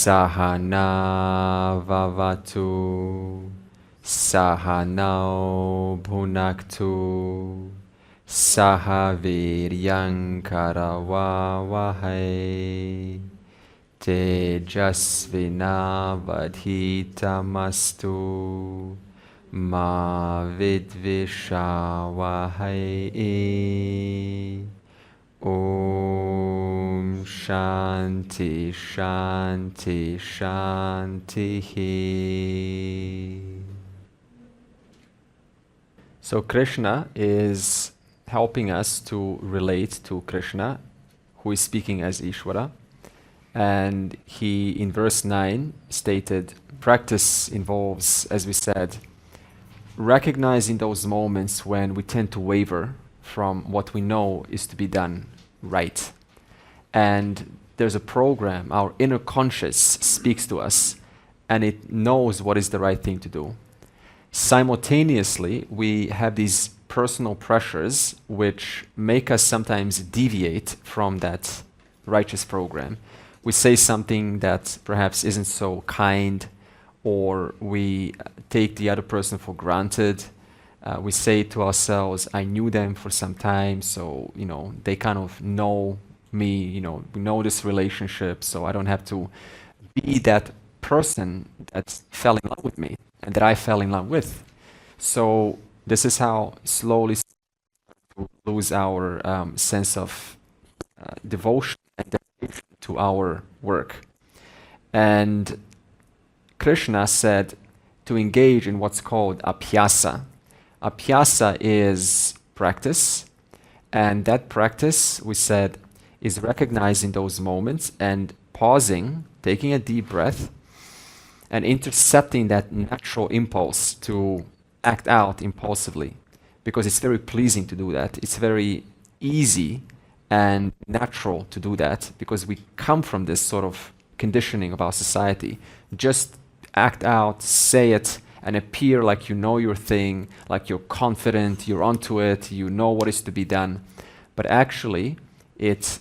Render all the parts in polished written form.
Sahana Vavatu Sahanau Bhunaktu Sahaviryankaravavahai Tejasvinavadhitamastu Ma Vidvishavahai. Om Shanti Shanti Shanti. So Krishna is helping us to relate to Krishna, who is speaking as Ishvara. And he, in verse 9, stated, practice involves, as we said, recognizing those moments when we tend to waver from what we know is to be done right. And there's a program, our inner conscious speaks to us, and it knows what is the right thing to do. Simultaneously, we have these personal pressures which make us sometimes deviate from that righteous program. We say something that perhaps isn't so kind, or we take the other person for granted. We say to ourselves, I knew them for some time, so they kind of know me, we know this relationship, so I don't have to be that person that fell in love with me and that I fell in love with. So this is how slowly we lose our sense of devotion and dedication to our work. And Krishna said to engage in what's called abhyasa. Abhyasa is practice, and that practice, we said, is recognizing those moments and pausing, taking a deep breath, and intercepting that natural impulse to act out impulsively, because it's very pleasing to do that. It's very easy and natural to do that, because we come from this sort of conditioning of our society. Just act out, say it, and appear like you know your thing, like you're confident, you're onto it, you know what is to be done. But actually, it's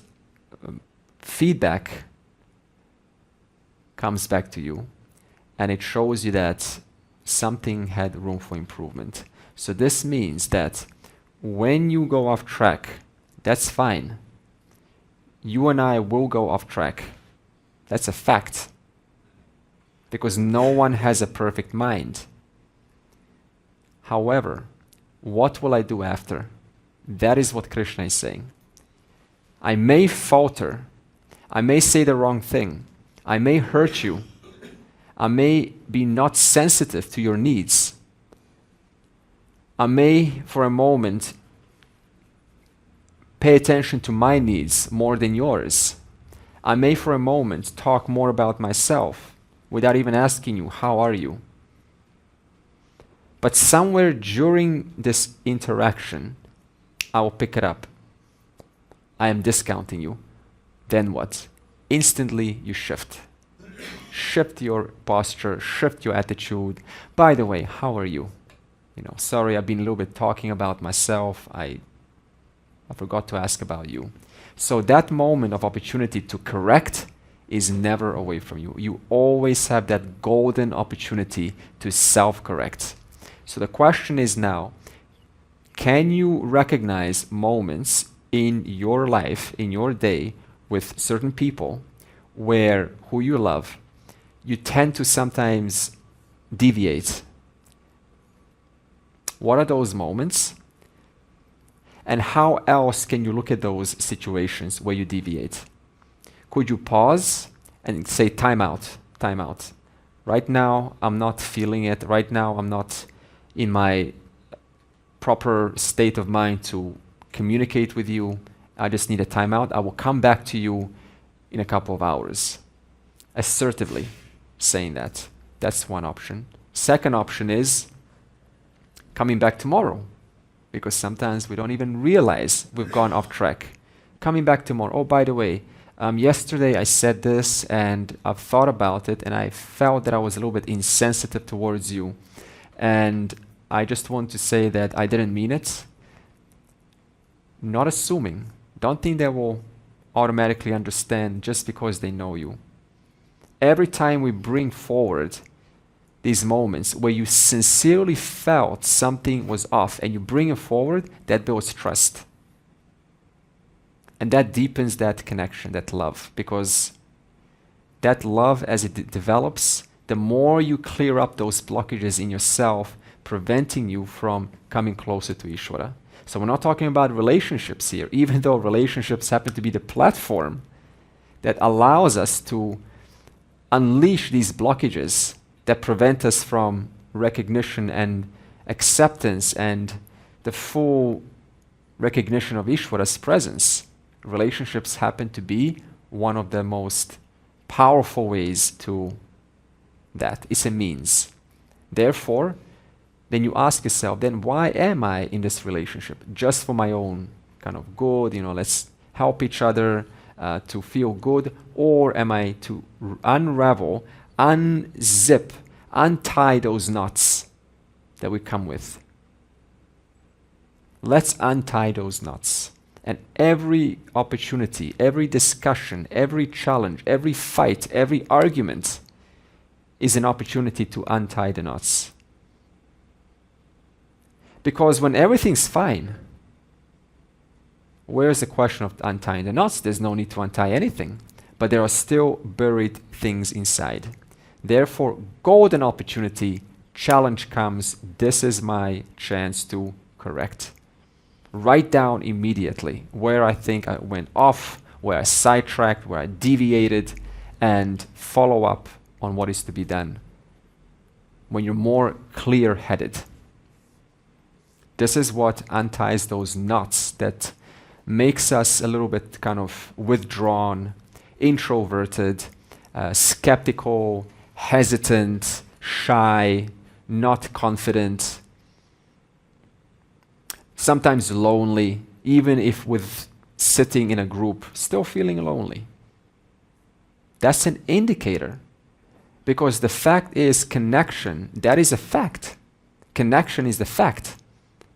feedback comes back to you, and it shows you that something had room for improvement. So this means that when you go off track, that's fine. You and I will go off track. That's a fact. Because no one has a perfect mind. However, what will I do after? That is what Krishna is saying. I may falter. I may say the wrong thing. I may hurt you. I may be not sensitive to your needs. I may, for a moment, pay attention to my needs more than yours. I may, for a moment, talk more about myself without even asking you, how are you? But somewhere during this interaction, I will pick it up. I am discounting you. Then what? Instantly you shift. Shift your posture, shift your attitude. By the way, how are you? Sorry, I've been a little bit talking about myself. I forgot to ask about you. So that moment of opportunity to correct is never away from you. You always have that golden opportunity to self-correct. So the question is now, can you recognize moments in your life, in your day, with certain people where who you love, you tend to sometimes deviate? What are those moments? And how else can you look at those situations where you deviate? Could you pause and say, time out, time out. Right now, I'm not feeling it. Right now, I'm not in my proper state of mind to communicate with you. I just need a timeout. I will come back to you in a couple of hours. Assertively saying that. That's one option. Second option is coming back tomorrow, because sometimes we don't even realize we've gone off track. Coming back tomorrow. Oh, by the way, yesterday I said this and I've thought about it and I felt that I was a little bit insensitive towards you. And I just want to say that I didn't mean it. Not assuming. Don't think they will automatically understand just because they know you. Every time we bring forward these moments where you sincerely felt something was off and you bring it forward, that builds trust. And that deepens that connection, that love, because that love, as it develops, the more you clear up those blockages in yourself, preventing you from coming closer to Ishvara. So we're not talking about relationships here, even though relationships happen to be the platform that allows us to unleash these blockages that prevent us from recognition and acceptance and the full recognition of Ishvara's presence. Relationships happen to be one of the most powerful ways to that. It's a means. Therefore, then you ask yourself, then why am I in this relationship? Just for my own kind of good, let's help each other to feel good, or am I to unravel, unzip, untie those knots that we come with? Let's untie those knots. And every opportunity, every discussion, every challenge, every fight, every argument is an opportunity to untie the knots. Because when everything's fine, where's the question of untying the knots? There's no need to untie anything. But there are still buried things inside. Therefore, golden opportunity, challenge comes. This is my chance to correct. Write down immediately where I think I went off, where I sidetracked, where I deviated, and follow up on what is to be done when you're more clear-headed. This is what unties those knots that makes us a little bit kind of withdrawn, introverted, skeptical, hesitant, shy, not confident, sometimes lonely, even if with sitting in a group, still feeling lonely. That's an indicator, because the fact is connection, that is a fact. Connection is the fact,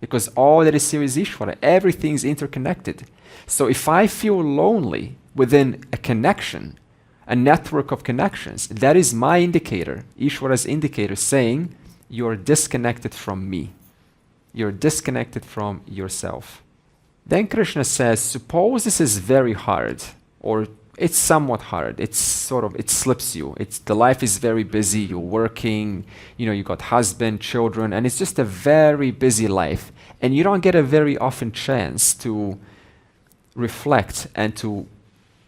because all that is here is Ishvara. Everything is interconnected. So if I feel lonely within a connection, a network of connections, that is my indicator, Ishvara's indicator, saying you're disconnected from me. You're disconnected from yourself. Then Krishna says, suppose this is very hard, or it's somewhat hard. It's sort of, it slips you. The life is very busy. You're working, you got husband, children, and it's just a very busy life. And you don't get a very often chance to reflect and to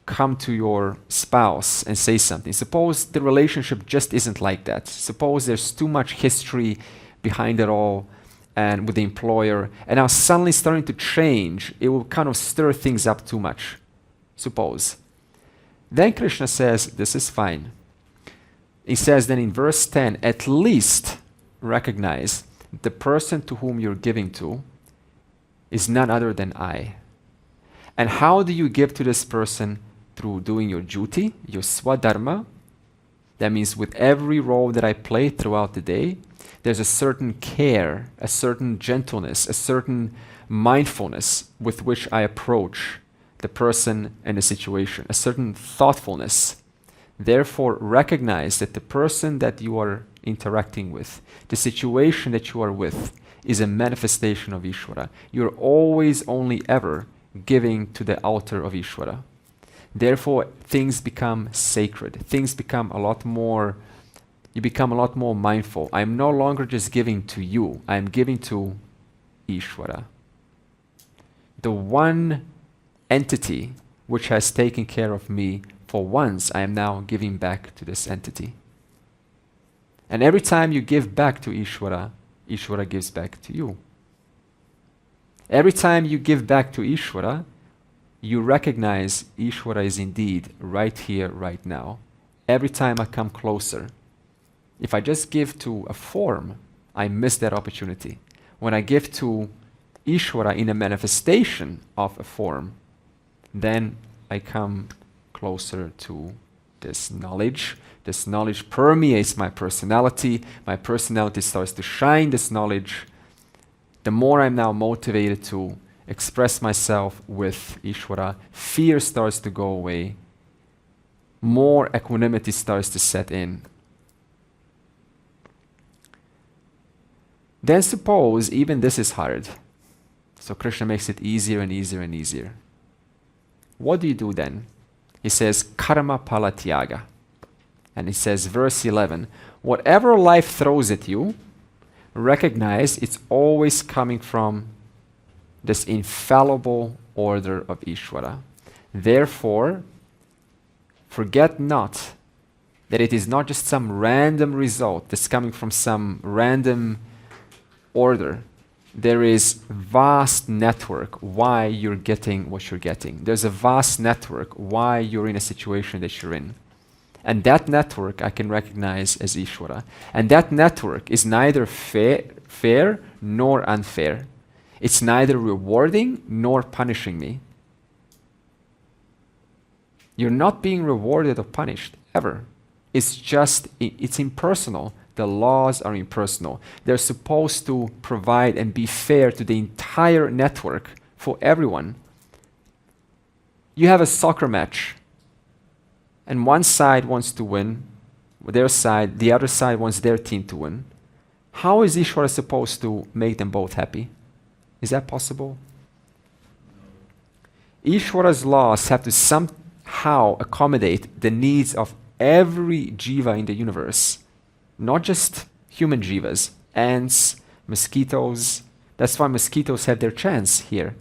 come to your spouse and say something. Suppose the relationship just isn't like that. Suppose there's too much history behind it all, and with the employer, and now suddenly starting to change, it will kind of stir things up too much. Suppose. Then Krishna says, this is fine. He says then in verse 10, at least recognize the person to whom you're giving to is none other than I. And how do you give to this person? Through doing your duty, your swadharma. That means with every role that I play throughout the day, there's a certain care, a certain gentleness, a certain mindfulness with which I approach the person and the situation, a certain thoughtfulness. Therefore, recognize that the person that you are interacting with, the situation that you are with, is a manifestation of Ishvara. You're always only ever giving to the altar of Ishvara. Therefore, things become sacred. Things become you become a lot more mindful. I'm no longer just giving to you. I'm giving to Ishvara. The one entity which has taken care of me, for once I am now giving back to this entity. And every time you give back to Ishvara, Ishvara gives back to you. Every time you give back to Ishvara, you recognize Ishvara is indeed right here, right now. Every time I come closer, if I just give to a form, I miss that opportunity. When I give to Ishvara in a manifestation of a form, then I come closer to this knowledge. This knowledge permeates my personality. My personality starts to shine this knowledge. The more I'm now motivated to express myself with Ishvara, fear starts to go away. more equanimity starts to set in. Then suppose even this is hard. So Krishna makes it easier and easier and easier. What do you do then? He says, karma pala tyaga. And he says, verse 11, whatever life throws at you, recognize it's always coming from this infallible order of Ishvara. Therefore, forget not that it is not just some random result that's coming from some random order. There is vast network why you're getting what you're getting. There's a vast network why you're in a situation that you're in. And that network I can recognize as Ishvara. And that network is neither fair nor unfair. It's neither rewarding nor punishing me. You're not being rewarded or punished, ever. It's just, it's impersonal. The laws are impersonal. They're supposed to provide and be fair to the entire network for everyone. You have a soccer match, and one side wants to win, their side, the other side wants their team to win. How is Ishvara supposed to make them both happy? Is that possible? Ishvara's laws have to somehow accommodate the needs of every jiva in the universe. Not just human jivas, ants, mosquitoes. That's why mosquitoes have their chance here.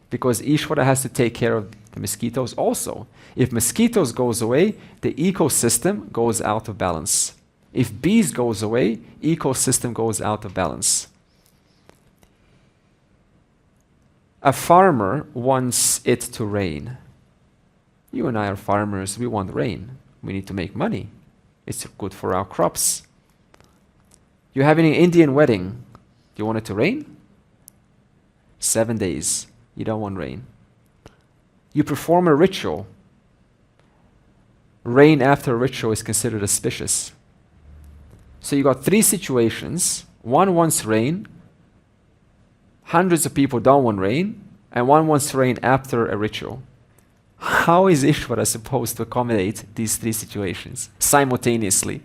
Because Ishvara has to take care of the mosquitoes also. If mosquitoes goes away, the ecosystem goes out of balance. If bees goes away, ecosystem goes out of balance. A farmer wants it to rain. You and I are farmers, we want rain. We need to make money. It's good for our crops. You're having an Indian wedding. Do you want it to rain? 7 days. You don't want rain. You perform a ritual. Rain after a ritual is considered auspicious. So you got 3 situations. One wants rain. Hundreds of people don't want rain. And one wants rain after a ritual. How is Ishvara supposed to accommodate these 3 situations simultaneously?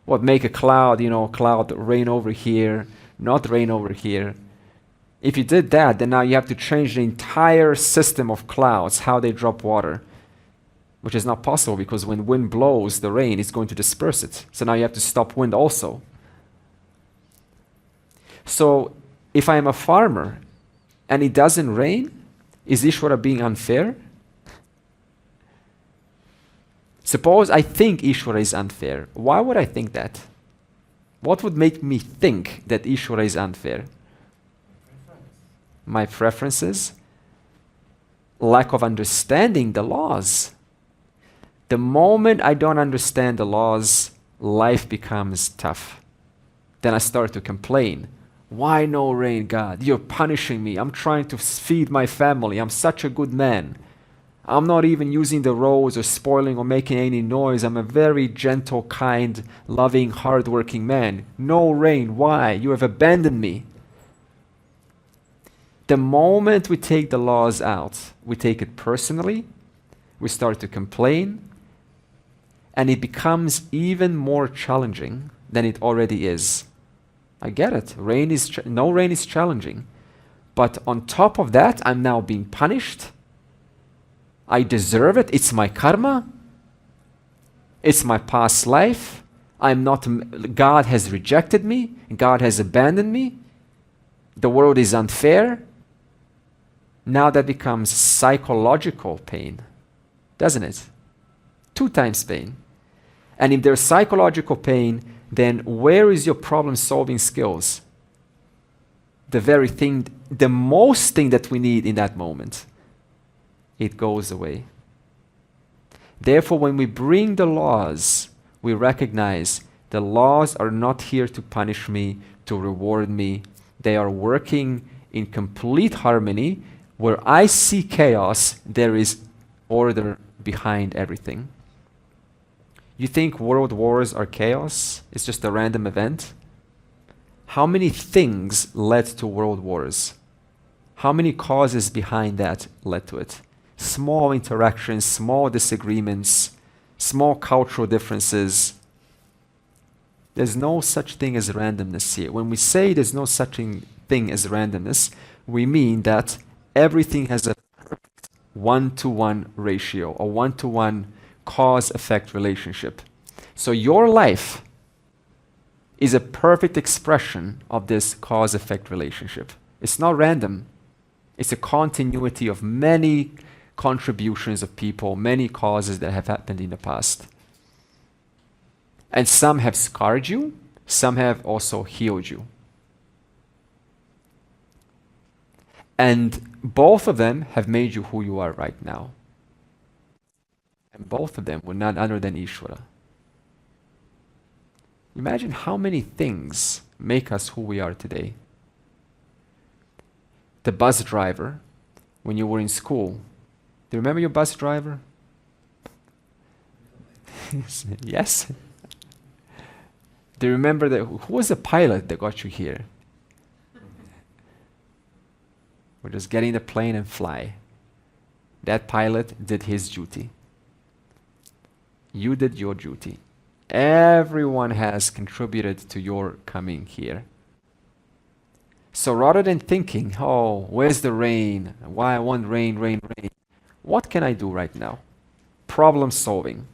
What, make a cloud, cloud rain over here, not rain over here. If you did that, then now you have to change the entire system of clouds, how they drop water, which is not possible because when wind blows the rain, it's going to disperse it. So now you have to stop wind also. So if I am a farmer and it doesn't rain, is Ishvara being unfair? Suppose I think Ishvara is unfair. Why would I think that? What would make me think that Ishvara is unfair? My preferences, lack of understanding the laws. The moment I don't understand the laws, life becomes tough. Then I start to complain. Why no rain, God? You're punishing me. I'm trying to feed my family. I'm such a good man. I'm not even using the roads or spoiling or making any noise. I'm a very gentle, kind, loving, hardworking man. No rain. Why? You have abandoned me. The moment we take the laws out, we take it personally, we start to complain, and it becomes even more challenging than it already is. I get it. No rain is challenging. But on top of that, I'm now being punished. I deserve it. It's my karma. It's my past life. God has rejected me. God has abandoned me. The world is unfair. Now that becomes psychological pain, doesn't it? 2 times pain. And if there's psychological pain, then where is your problem-solving skills? The most thing that we need in that moment, it goes away. Therefore, when we bring the laws, we recognize the laws are not here to punish me, to reward me. They are working in complete harmony. Where I see chaos, there is order behind everything. You think world wars are chaos? It's just a random event? How many things led to world wars? How many causes behind that led to it? small interactions, small disagreements, small cultural differences. There's no such thing as randomness here. When we say there's no such thing as randomness, we mean that everything has a one-to-one ratio, a one-to-one cause-effect relationship. So your life is a perfect expression of this cause-effect relationship. It's not random. It's a continuity of many contributions of people, many causes that have happened in the past. And some have scarred you, some have also healed you. And both of them have made you who you are right now. And both of them were none other than Ishvara. Imagine how many things make us who we are today. The bus driver, when you were in school, do you remember your bus driver? Yes? Do you remember who was the pilot that got you here? We're just getting the plane and fly. That pilot did his duty. You did your duty. Everyone has contributed to your coming here. So rather than thinking, oh, where's the rain? Why I want rain, rain, rain. What can I do right now? Problem solving.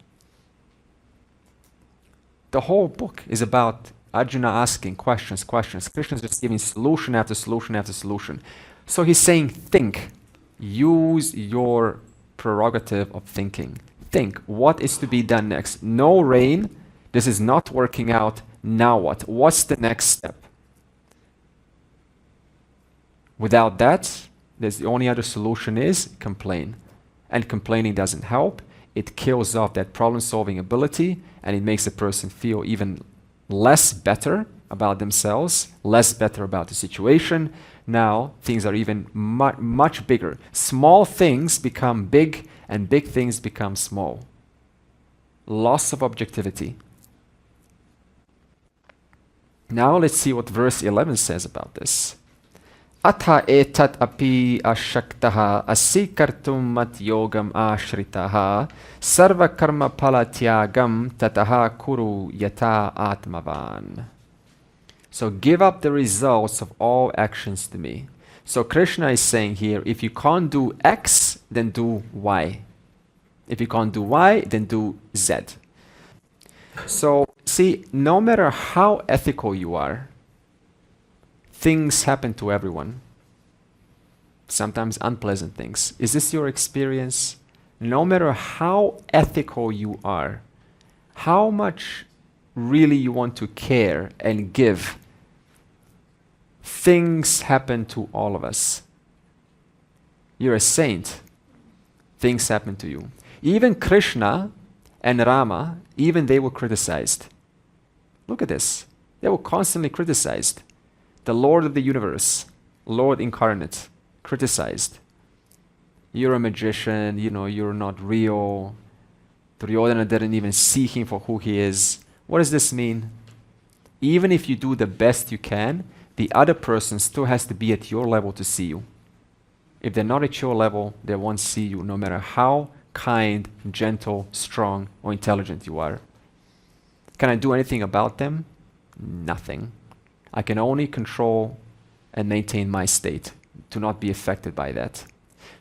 The whole book is about Arjuna asking questions. Krishna is just giving solution after solution after solution. So he's saying, think. Use your prerogative of thinking. Think, what is to be done next? No rain. This is not working out. Now what? What's the next step? Without that, the only other solution is complain. And complaining doesn't help. It kills off that problem-solving ability, and it makes a person feel even less better about themselves, less better about the situation. Now, things are even much bigger. Small things become big, and big things become small. Loss of objectivity. Now let's see what verse 11 says about this. Atha etat api ashaktaha asikartum mat yogam ashritaha sarva karma palatyagam tataha kuru yata atmavan. So give up the results of all actions to me. So Krishna is saying here, if you can't do X, then do Y. If you can't do Y, then do Z. So see, no matter how ethical you are, things happen to everyone. Sometimes unpleasant things. Is this your experience? No matter how ethical you are, how much really you want to care and give, things happen to all of us. You're a saint. Things happen to you. Even Krishna and Rama, even they were criticized. Look at this. They were constantly criticized. The Lord of the universe, Lord incarnate, criticized. You're a magician, you're not real. Duryodhana didn't even see him for who he is. What does this mean? Even if you do the best you can, the other person still has to be at your level to see you. If they're not at your level, they won't see you, no matter how kind, gentle, strong, or intelligent you are. Can I do anything about them? Nothing. I can only control and maintain my state, to not be affected by that.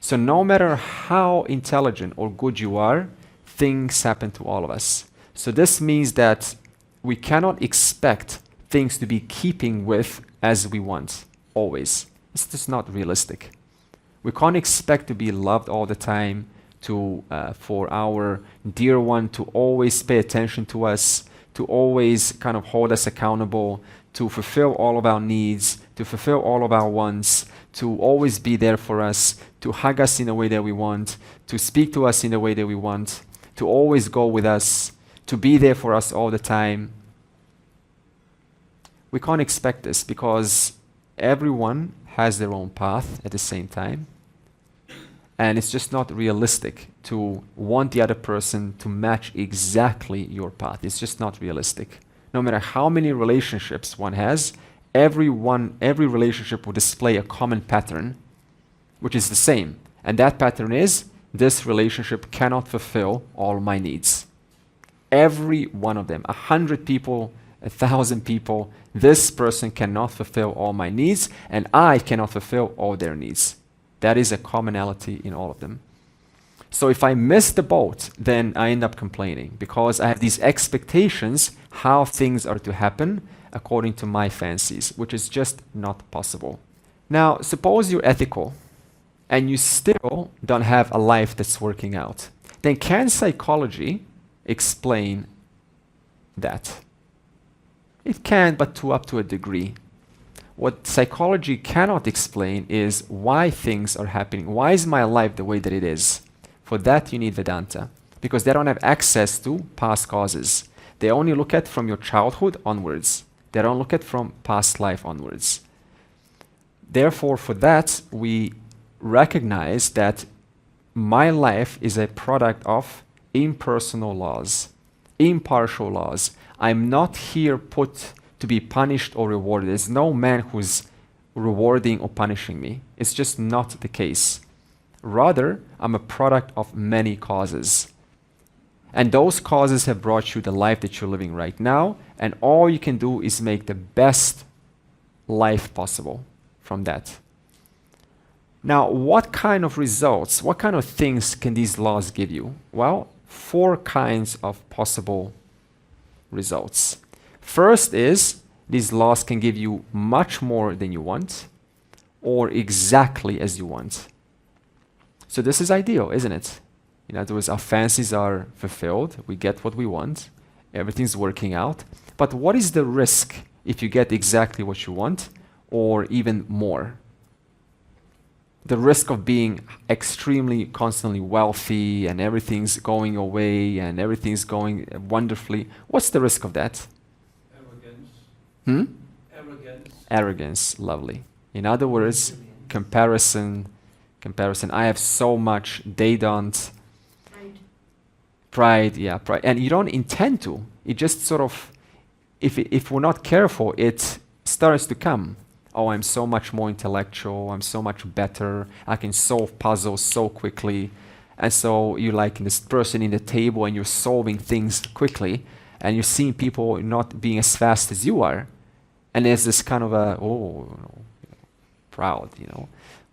So no matter how intelligent or good you are, things happen to all of us. So this means that we cannot expect things to be keeping with as we want, always. It's just not realistic. We can't expect to be loved all the time, for our dear one to always pay attention to us, to always kind of hold us accountable, to fulfill all of our needs, to fulfill all of our wants, to always be there for us, to hug us in the way that we want, to speak to us in the way that we want, to always go with us, to be there for us all the time. We can't expect this because everyone has their own path at the same time. And it's just not realistic to want the other person to match exactly your path. It's just not realistic. No matter how many relationships one has, every relationship will display a common pattern, which is the same. And that pattern is this relationship cannot fulfill all my needs. Every one of them, 100 people, 1,000 people, this person cannot fulfill all my needs, and I cannot fulfill all their needs. That is a commonality in all of them. So if I miss the boat, then I end up complaining because I have these expectations how things are to happen according to my fancies, which is just not possible. Now, suppose you're ethical and you still don't have a life that's working out. Then can psychology explain that? It can, but up to a degree. What psychology cannot explain is why things are happening. Why is my life the way that it is? For that, you need Vedanta, because they don't have access to past causes. They only look at from your childhood onwards. They don't look at from past life onwards. Therefore, for that, we recognize that my life is a product of impersonal laws, impartial laws. I'm not here put to be punished or rewarded. There's no man who's rewarding or punishing me. It's just not the case. Rather, I'm a product of many causes. And those causes have brought you the life that you're living right now, and all you can do is make the best life possible from that. Now, what kind of results, what kind of things can these laws give you? Well, 4 kinds of possible results. First is, these laws can give you much more than you want, or exactly as you want. So this is ideal, isn't it? In other words, our fancies are fulfilled, we get what we want, everything's working out. But what is the risk if you get exactly what you want, or even more? The risk of being extremely, constantly wealthy, and everything's going your way, and everything's going wonderfully. What's the risk of that? Arrogance. Arrogance, lovely. In other words, comparison. I have so much, they don't. Pride, yeah, pride. And you don't intend to. It just sort of, if we're not careful, it starts to come. Oh, I'm so much more intellectual, I'm so much better, I can solve puzzles so quickly. And so you're like this person in the table and you're solving things quickly, and you're seeing people not being as fast as you are. And there's this kind of proud,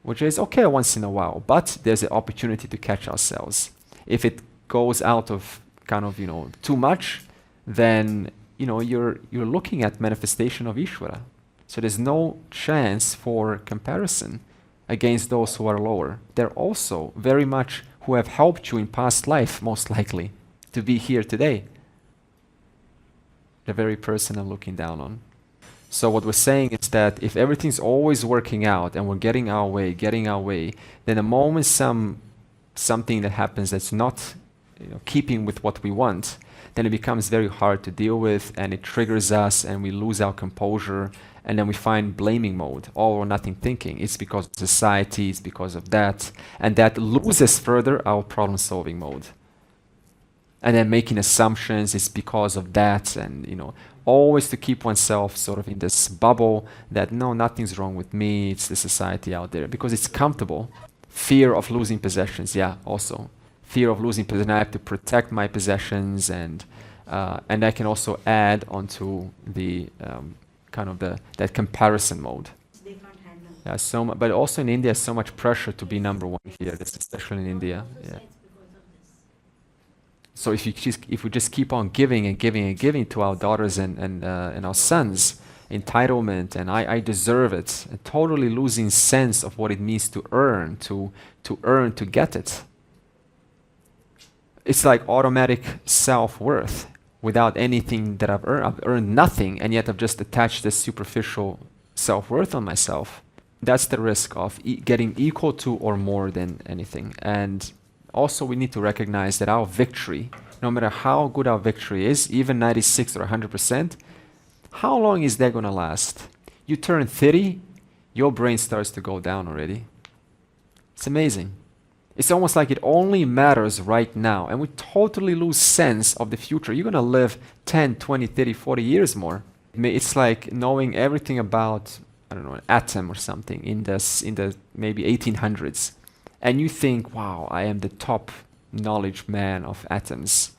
which is okay once in a while, but there's an opportunity to catch ourselves. If it goes out of kind of, too much, then, you're looking at manifestation of Ishvara. So there's no chance for comparison against those who are lower. They're also very much who have helped you in past life, most likely, to be here today. The very person I'm looking down on. So what we're saying is that if everything's always working out and we're getting our way, then the moment something that happens that's not keeping with what we want, then it becomes very hard to deal with, and it triggers us and we lose our composure, and then we find blaming mode, all or nothing thinking. It's because of society, it's because of that, and that loses further our problem solving mode. And then making assumptions, it's because of that, and always to keep oneself sort of in this bubble that no, nothing's wrong with me, it's the society out there, because it's comfortable. Fear of losing possessions, yeah, also. Fear of losing possessions, I have to protect my possessions, and I can also add onto the kind of that comparison mode. They can't handle. Yeah, but also in India, so much pressure to be number one here, especially in India. Yeah. So if we just keep on giving and giving and giving to our daughters and our sons, entitlement, and I deserve it, and totally losing sense of what it means to earn, to get it. It's like automatic self-worth without anything that I've earned. I've earned nothing, and yet I've just attached this superficial self-worth on myself. That's the risk of getting equal to or more than anything. And also we need to recognize that our victory, no matter how good our victory is, even 96 or 100%, how long is that going to last? You turn 30, your brain starts to go down already. It's amazing. It's almost like it only matters right now, and we totally lose sense of the future. You're going to live 10, 20, 30, 40 years more. It's like knowing everything about, I don't know, an atom or something in the maybe 1800s. and you think, wow, I am the top knowledge man of atoms.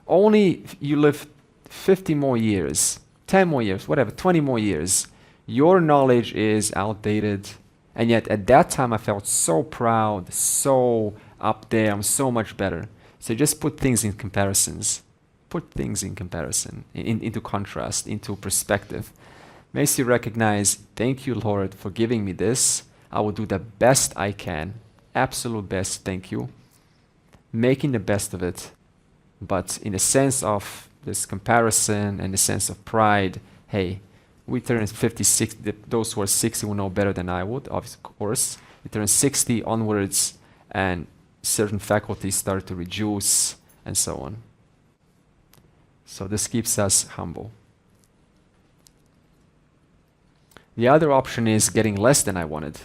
Only you live 50 more years, 10 more years, whatever, 20 more years, your knowledge is outdated. And yet at that time I felt so proud, so up there, I'm so much better. So just put things in comparisons. Put things in comparison, into contrast, into perspective. Makes you recognize, thank you, Lord, for giving me this. I will do the best I can. Absolute best, thank you. Making the best of it. But in the sense of this comparison and the sense of pride, hey, we turn 56, those who are 60 will know better than I would, of course. We turn 60 onwards and certain faculties start to reduce and so on. So this keeps us humble. The other option is getting less than I wanted.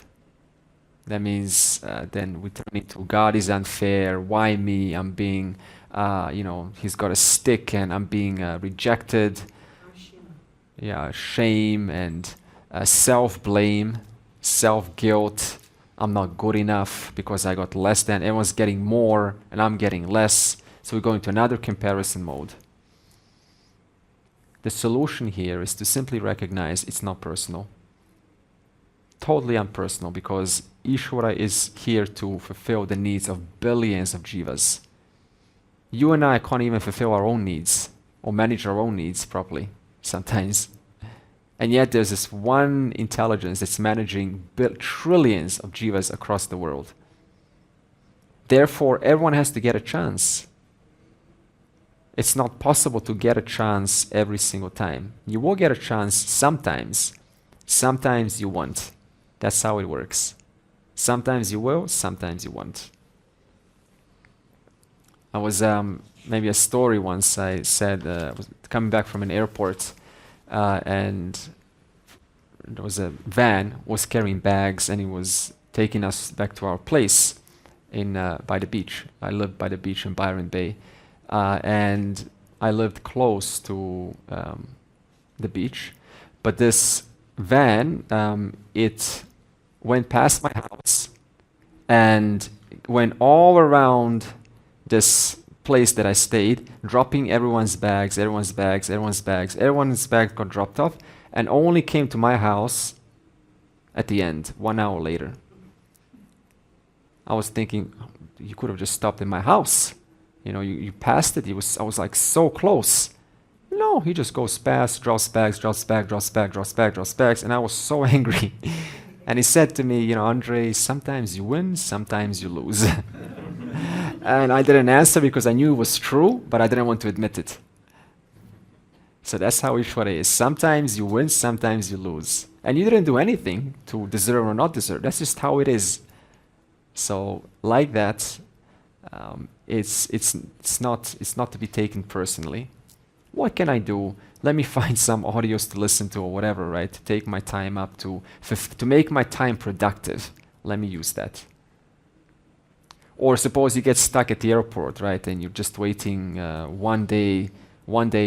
That means then we turn into God is unfair, why me, I'm being, he's got a stick and I'm being rejected. Yeah, shame and self-blame, self-guilt. I'm not good enough because I got less than, everyone's getting more and I'm getting less. So we go into another comparison mode. The solution here is to simply recognize it's not personal. Totally impersonal, because Ishvara is here to fulfill the needs of billions of jivas. You and I can't even fulfill our own needs or manage our own needs properly sometimes. And yet there's this one intelligence that's managing trillions of jivas across the world. Therefore, everyone has to get a chance. It's not possible to get a chance every single time. You will get a chance sometimes. Sometimes you won't. That's how it works. Sometimes you will, sometimes you won't. I was, maybe a story once, I said, I was coming back from an airport and there was a van, was carrying bags and he was taking us back to our place in by the beach. I lived by the beach in Byron Bay. And I lived close to the beach, but this van, it went past my house and went all around this place that I stayed, dropping everyone's bags got dropped off, and only came to my house at the end, 1 hour later. I was thinking, you could have just stopped in my house. You passed it. I was like so close. No, he just goes past, drops bags, and I was so angry. And he said to me, Andre, sometimes you win, sometimes you lose. And I didn't answer because I knew it was true, but I didn't want to admit it. So that's how Ishvara is. Sometimes you win, sometimes you lose. And you didn't do anything to deserve or not deserve. That's just how it is. So like that, it's not to be taken personally. What can I do? Let me find some audios to listen to or whatever, right? To take my time up to make my time productive. Let me use that. Or suppose you get stuck at the airport, right? And you're just waiting one day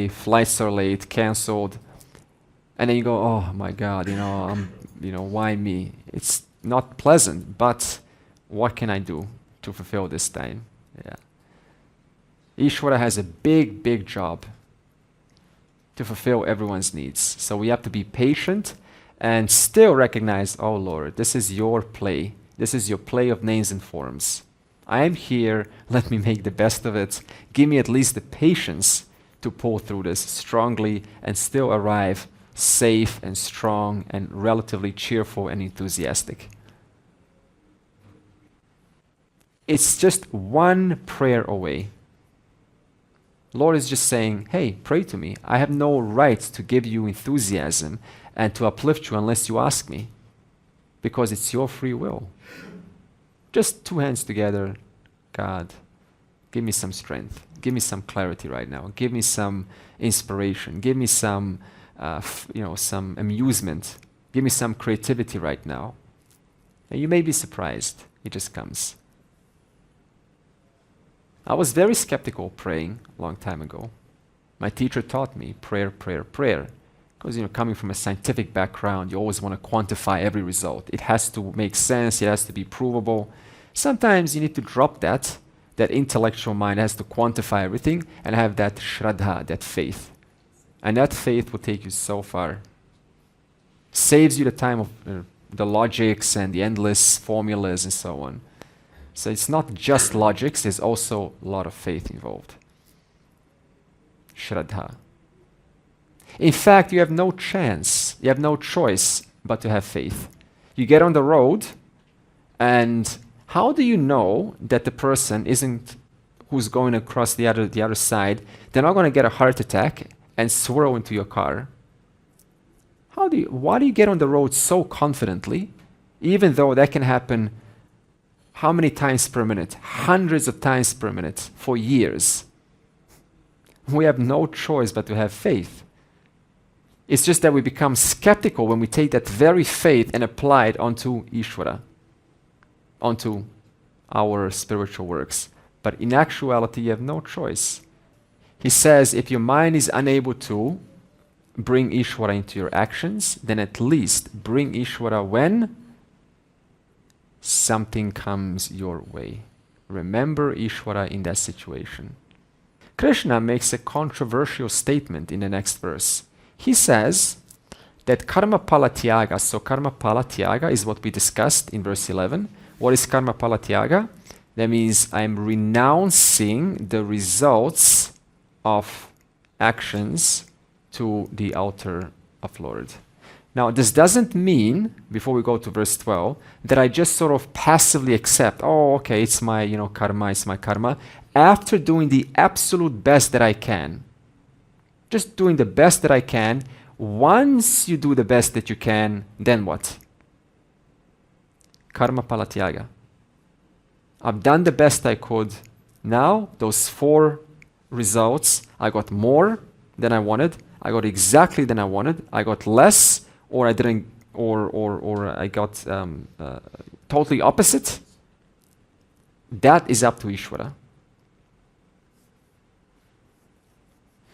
flights are late, cancelled, and then you go, oh my God, why me? It's not pleasant, but what can I do to fulfill this time? Yeah. Ishvara has a big job to fulfill everyone's needs. So we have to be patient and still recognize, oh Lord, this is your play. This is your play of names and forms. I am here. Let me make the best of it. Give me at least the patience to pull through this strongly and still arrive safe and strong and relatively cheerful and enthusiastic. It's just one prayer away. Lord is just saying, hey, pray to me. I have no right to give you enthusiasm and to uplift you unless you ask me, because it's your free will. Just two hands together. God, give me some strength. Give me some clarity right now. Give me some inspiration. Give me some, some amusement. Give me some creativity right now. And you may be surprised. It just comes. I was very skeptical praying a long time ago. My teacher taught me prayer. Because, coming from a scientific background, you always want to quantify every result. It has to make sense. It has to be provable. Sometimes you need to drop that intellectual mind has to quantify everything and have that shraddha, that faith. And that faith will take you so far. Saves you the time of the logics and the endless formulas and so on. So it's not just logics, there's also a lot of faith involved. Shraddha. In fact, you have no chance, you have no choice but to have faith. You get on the road, and how do you know that the person who's going across the other side, they're not going to get a heart attack and swirl into your car? Why do you get on the road so confidently, even though that can happen how many times per minute? Hundreds of times per minute for years. We have no choice but to have faith. It's just that we become skeptical when we take that very faith and apply it onto Ishvara, onto our spiritual works. But in actuality, you have no choice. He says, if your mind is unable to bring Ishvara into your actions, then at least bring Ishvara when something comes your way. Remember Ishvara in that situation. Krishna makes a controversial statement in the next verse. He says that karma pala tyaga, so karma pala tyaga is what we discussed in verse 11. What is karma pala tyaga? That means I'm renouncing the results of actions to the altar of Lord. Now, this doesn't mean, before we go to verse 12, that I just sort of passively accept, oh, okay, it's my, karma, it's my karma, after doing the absolute best that I can. Just doing the best that I can. Once you do the best that you can, then what? Karma pala tyaga. I've done the best I could. Now, those 4 results, I got more than I wanted. I got exactly than I wanted. I got less, or I didn't, or I got totally opposite. That is up to Ishvara.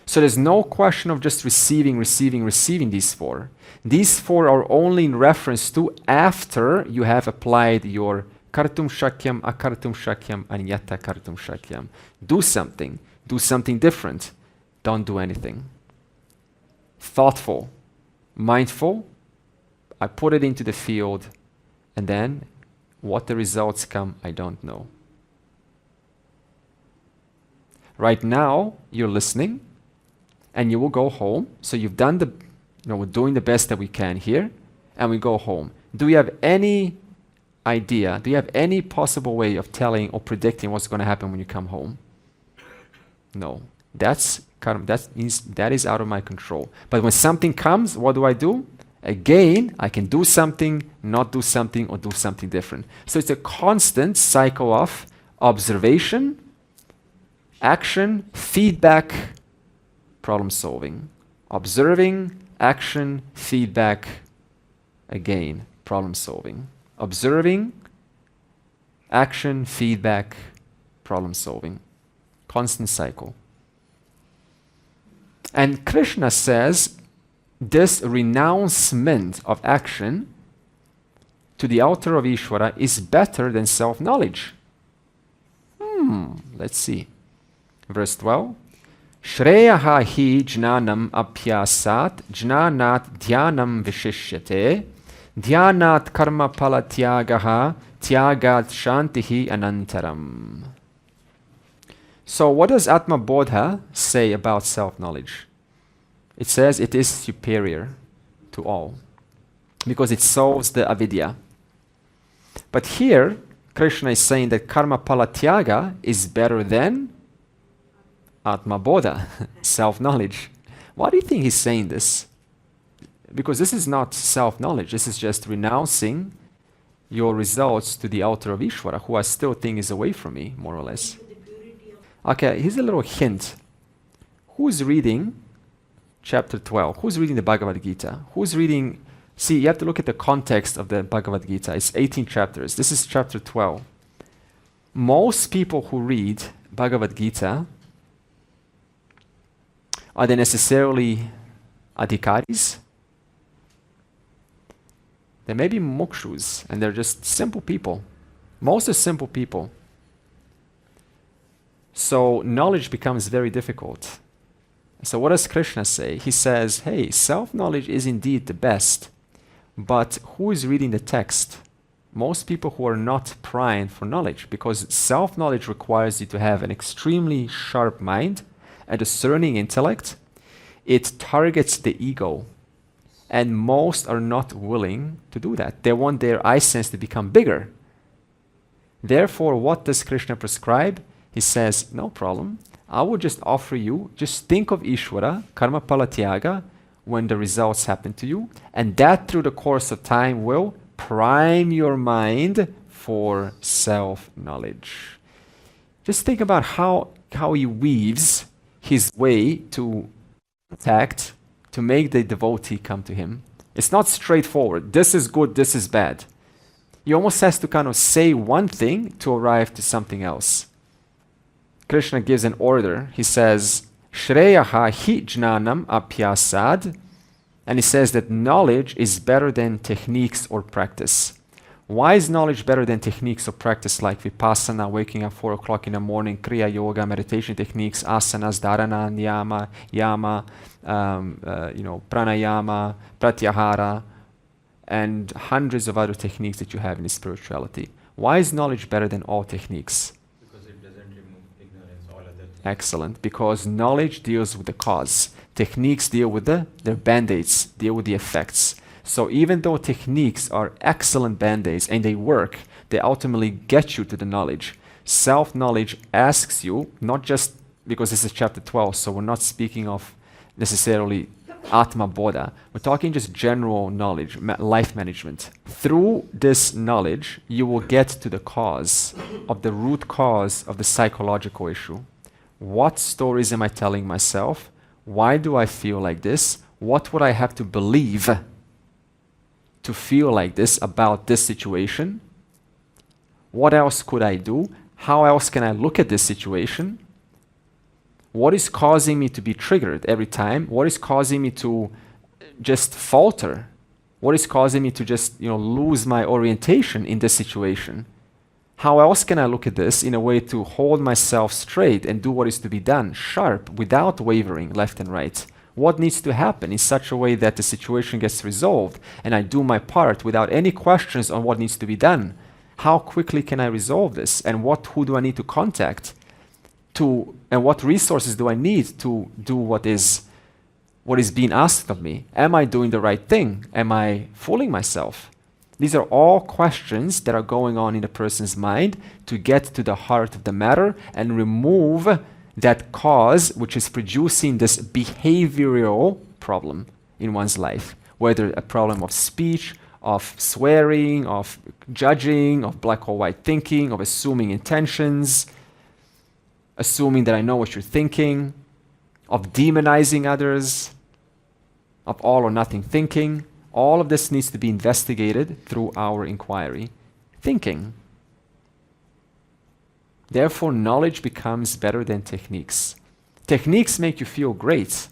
So there's no question of just receiving these 4. These 4 are only in reference to after you have applied your kartum shakyam, akartum shakyam, anyata kartum shakyam. Do something different. Don't do anything. Thoughtful, mindful, I put it into the field, and then what the results come, I don't know. Right now, you're listening, and you will go home. So you've done we're doing the best that we can here, and we go home. Do you have any idea? Do you have any possible way of telling or predicting what's going to happen when you come home? No. That is out of my control. But when something comes, what do? Again, I can do something, not do something, or do something different. So it's a constant cycle of observation, action, feedback, problem solving. Observing, action, feedback, again, problem solving. Observing, action, feedback, problem solving. Constant cycle. And Krishna says this renouncement of action to the altar of Ishvara is better than self-knowledge. Let's see. Verse 12. Shreyaha hi jnanam apyasat jnanat dhyanam vishishyate dhyanat karma pala tyagaha tyagat shantihi anantaram. So what does Atma Bodha say about self-knowledge? It says it is superior to all because it solves the avidya. But here, Krishna is saying that karma pala tyaga is better than Atma Bodha, self-knowledge. Why do you think he's saying this? Because this is not self-knowledge. This is just renouncing your results to the altar of Ishvara, who I still think is away from me, more or less. Okay, here's a little hint. Who's reading chapter 12? Who's reading the Bhagavad Gita? Who's reading? See, you have to look at the context of the Bhagavad Gita. It's 18 chapters. This is chapter 12. Most people who read Bhagavad Gita, are they necessarily adhikaris? They may be mukshus, and they're just simple people. Most are simple people. So knowledge becomes very difficult. So what does Krishna say? He says, hey, self-knowledge is indeed the best, but who is reading the text? Most people who are not primed for knowledge, because self-knowledge requires you to have an extremely sharp mind, a discerning intellect. It targets the ego, and most are not willing to do that. They want their I sense to become bigger. Therefore, what does Krishna prescribe? He says, no problem. I will just offer you, just think of Ishvara, karma palatyaga, when the results happen to you, and that through the course of time will prime your mind for self-knowledge. Just think about how he weaves his way to contact, to make the devotee come to him. It's not straightforward. This is good, this is bad. He almost has to kind of say one thing to arrive to something else. Krishna gives an order. He says, Shreyaha hi jnanam apyasad. And he says that knowledge is better than techniques or practice. Why is knowledge better than techniques or practice like vipassana, waking up 4 o'clock in the morning, kriya yoga, meditation techniques, asanas, dharana, niyama, yama, pranayama, pratyahara, and hundreds of other techniques that you have in spirituality? Why is knowledge better than all techniques? Because it doesn't remove ignorance, all other things. Excellent. Because knowledge deals with the cause. Techniques deal with their band-aids, deal with the effects. So even though techniques are excellent band-aids and they work, they ultimately get you to the knowledge. Self-knowledge asks you, not just because this is chapter 12, so we're not speaking of necessarily Atma Bodha. We're talking just general knowledge, life management. Through this knowledge, you will get to the cause of the root cause of the psychological issue. What stories am I telling myself? Why do I feel like this? What would I have to believe to feel like this about this situation? What else could I do? How else can I look at this situation? What is causing me to be triggered every time? What is causing me to just falter? What is causing me to just, lose my orientation in this situation? How else can I look at this in a way to hold myself straight and do what is to be done, sharp, without wavering left and right? What needs to happen in such a way that the situation gets resolved and I do my part without any questions on what needs to be done? How quickly can I resolve this? And who do I need to contact? And what resources do I need to do what is being asked of me? Am I doing the right thing? Am I fooling myself? These are all questions that are going on in a person's mind to get to the heart of the matter and remove that cause which is producing this behavioral problem in one's life, whether a problem of speech, of swearing, of judging, of black or white thinking, of assuming intentions, assuming that I know what you're thinking, of demonizing others, of all or nothing thinking. All of this needs to be investigated through our inquiry. Thinking. Therefore, knowledge becomes better than techniques. Techniques make you feel great.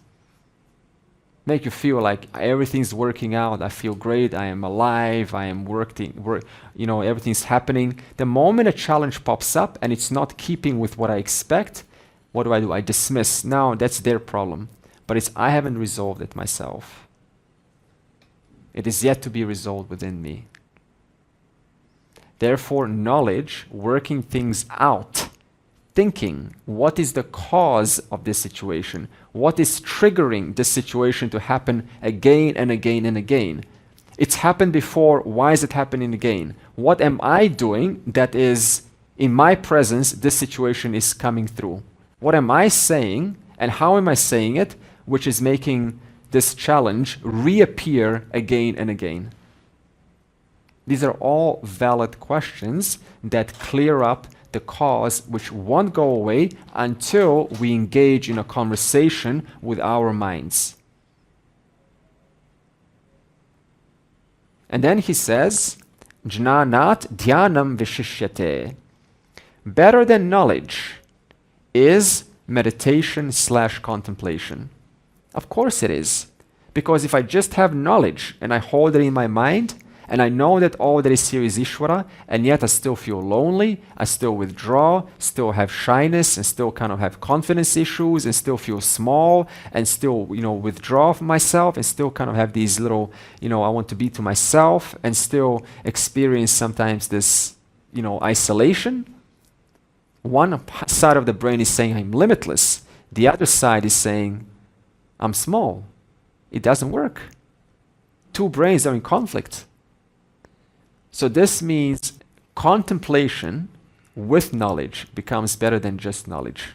Make you feel like everything's working out. I feel great. I am alive. I am everything's happening. The moment a challenge pops up and it's not keeping with what I expect, what do? I dismiss. Now that's their problem. But I haven't resolved it myself. It is yet to be resolved within me. Therefore, knowledge, working things out, thinking, what is the cause of this situation? What is triggering this situation to happen again and again and again? It's happened before, why is it happening again? What am I doing that is, in my presence, this situation is coming through? What am I saying, and how am I saying it, which is making this challenge reappear again and again? These are all valid questions that clear up the cause, which won't go away until we engage in a conversation with our minds. And then he says, Jnanat dhyanam vishishyate. Better than knowledge is meditation/contemplation. Of course it is. Because if I just have knowledge and I hold it in my mind And I know that all that is here is Ishvara, and yet I still feel lonely, I still withdraw, still have shyness, and still kind of have confidence issues, and still feel small, and still, withdraw from myself, and still kind of have these little, I want to be to myself, and still experience sometimes this, isolation. One side of the brain is saying I'm limitless. The other side is saying I'm small. It doesn't work. Two brains are in conflict. So this means contemplation with knowledge becomes better than just knowledge.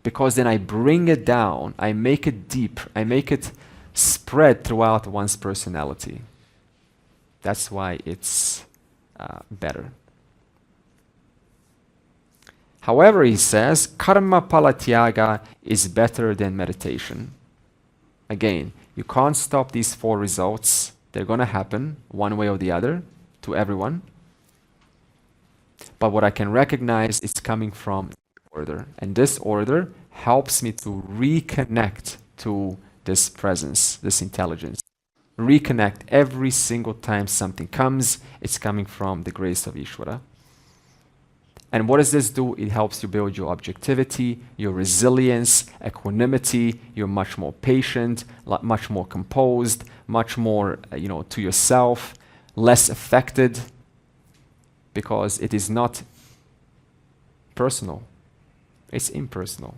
Because then I bring it down, I make it deep, I make it spread throughout one's personality. That's why it's better. However, he says, karma palatyaga is better than meditation. Again, you can't stop these 4 results. They're going to happen one way or the other to everyone. But what I can recognize is coming from order. And this order helps me to reconnect to this presence, this intelligence. Reconnect every single time something comes, it's coming from the grace of Ishvara. And what does this do? It helps you build your objectivity, your resilience, equanimity. You're much more patient, much more composed, much more, to yourself, less affected, because it is not personal. It's impersonal.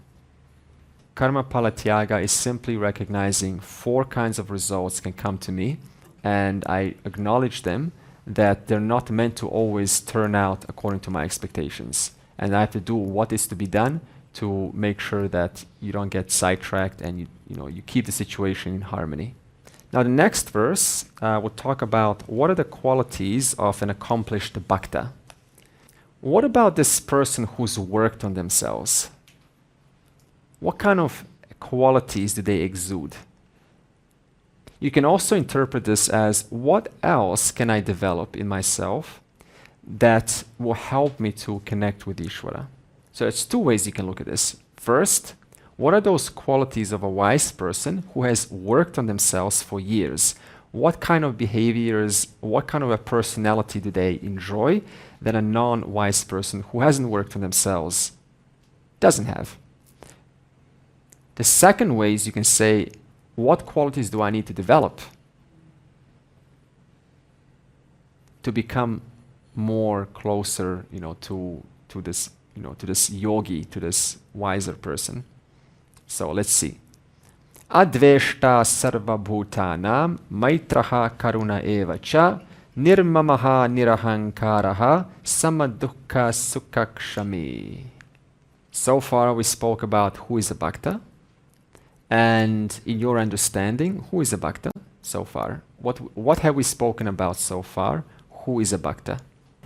Karma palatyaga is simply recognizing 4 kinds of results can come to me, and I acknowledge them, that they're not meant to always turn out according to my expectations. And I have to do what is to be done to make sure that you don't get sidetracked and you keep the situation in harmony. Now the next verse will talk about what are the qualities of an accomplished bhakta. What about this person who's worked on themselves? What kind of qualities do they exude? You can also interpret this as what else can I develop in myself that will help me to connect with Ishvara? So it's 2 ways you can look at this. First, what are those qualities of a wise person who has worked on themselves for years? What kind of behaviors, what kind of a personality do they enjoy that a non-wise person who hasn't worked on themselves doesn't have? The second way is you can say, what qualities do I need to develop to become more closer, to this, to this yogi, to this wiser person? So let's see. Adveshta sarva bhutanam maitraha karuna eva cha nirmamaha nirahankaraha samadukha sukhakshami. So far we spoke about who is a bhakta. And in your understanding, who is a bhakta so far? What have we spoken about so far? Who is a bhakta?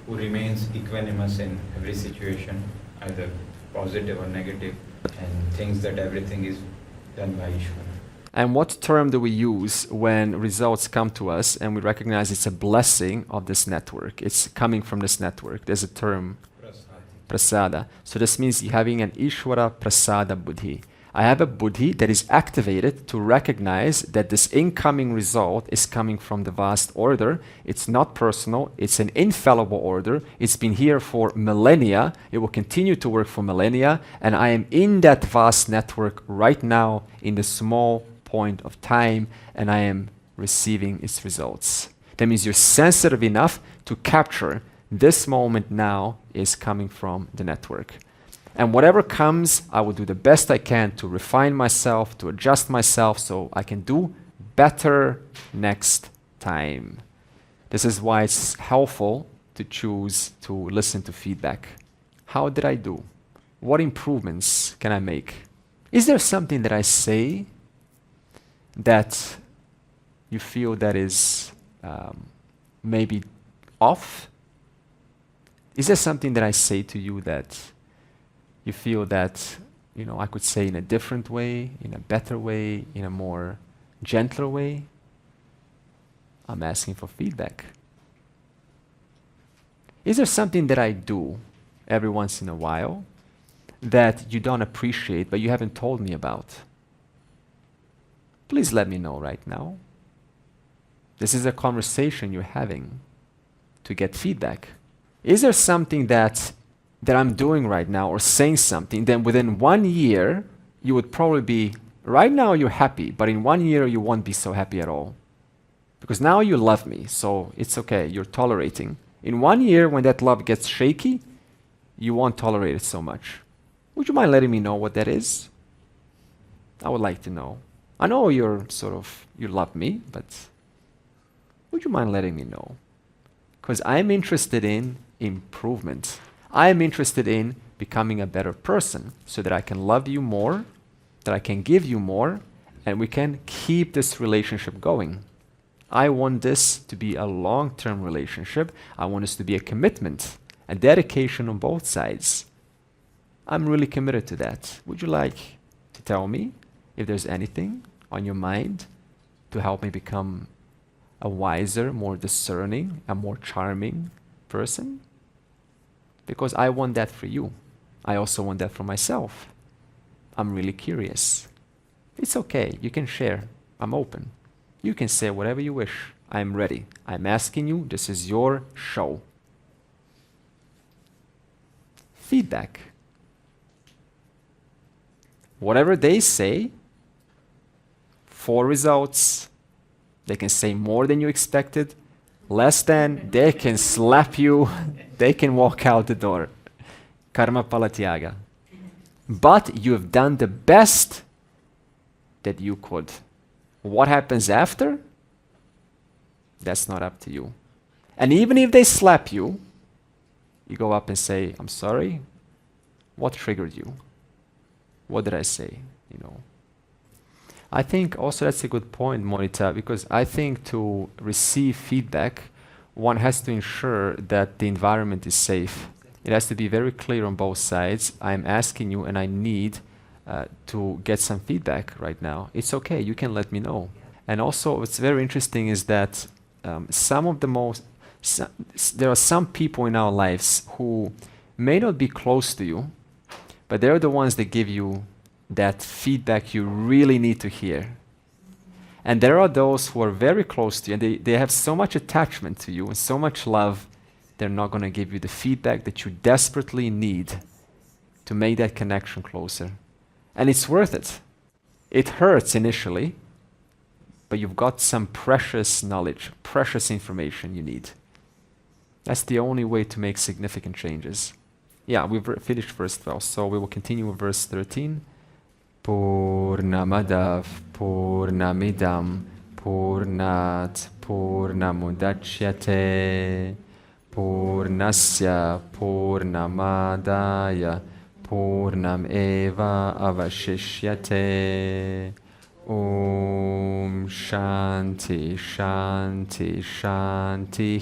Who remains equanimous in every situation, either positive or negative, and thinks that everything is done by Ishvara. And what term do we use when results come to us and we recognize it's a blessing of this network? It's coming from this network. There's a term, prasada. So this means you're having an Ishvara prasada buddhi. I have a buddhi that is activated to recognize that this incoming result is coming from the vast order. It's not personal. It's an infallible order. It's been here for millennia. It will continue to work for millennia. And I am in that vast network right now in the small point of time, and I am receiving its results. That means you're sensitive enough to capture this moment now is coming from the network. And whatever comes, I will do the best I can to refine myself, to adjust myself so I can do better next time. This is why it's helpful to choose to listen to feedback. How did I do? What improvements can I make? Is there something that I say that you feel that is maybe off? Is there something that I say to you that you feel that, I could say in a different way, in a better way, in a more gentler way? I'm asking for feedback. Is there something that I do every once in a while that you don't appreciate but you haven't told me about? Please let me know right now. This is a conversation you're having to get feedback. Is there something that I'm doing right now or saying something, then within 1 year, you would probably be, right now you're happy, but in 1 year you won't be so happy at all. Because now you love me, so it's okay, you're tolerating. In 1 year, when that love gets shaky, you won't tolerate it so much. Would you mind letting me know what that is? I would like to know. I know you love me, but would you mind letting me know? Because I'm interested in improvement. I'm interested in becoming a better person so that I can love you more, that I can give you more, and we can keep this relationship going. I want this to be a long-term relationship. I want this to be a commitment, a dedication on both sides. I'm really committed to that. Would you like to tell me if there's anything on your mind to help me become a wiser, more discerning, a more charming person? Because I want that for you. I also want that for myself. I'm really curious. It's okay, you can share. I'm open. You can say whatever you wish. I'm ready. I'm asking you, this is your show. Feedback. Whatever they say, 4 results, they can say more than you expected, less than, they can slap you, they can walk out the door. Karma palatyaga. But you have done the best that you could. What happens after? That's not up to you. And even if they slap you, you go up and say, I'm sorry, what triggered you? What did I say? I think also that's a good point, Monita, because I think to receive feedback, one has to ensure that the environment is safe. It has to be very clear on both sides. I'm asking you and I need to get some feedback right now. It's okay, you can let me know. And also what's very interesting is that there are some people in our lives who may not be close to you, but they're the ones that give you that feedback you really need to hear. And there are those who are very close to you and they have so much attachment to you and so much love, they're not going to give you the feedback that you desperately need to make that connection closer. And it's worth it. It hurts initially, but you've got some precious knowledge, precious information you need. That's the only way to make significant changes. Yeah, we've finished verse 12, so we will continue with verse 13. Purnamadav Purnamidam Purnat Purnamudachyate Purnasya Purnamadaya Purnam Eva Avashishyate. Om Shanti Shanti Shanti.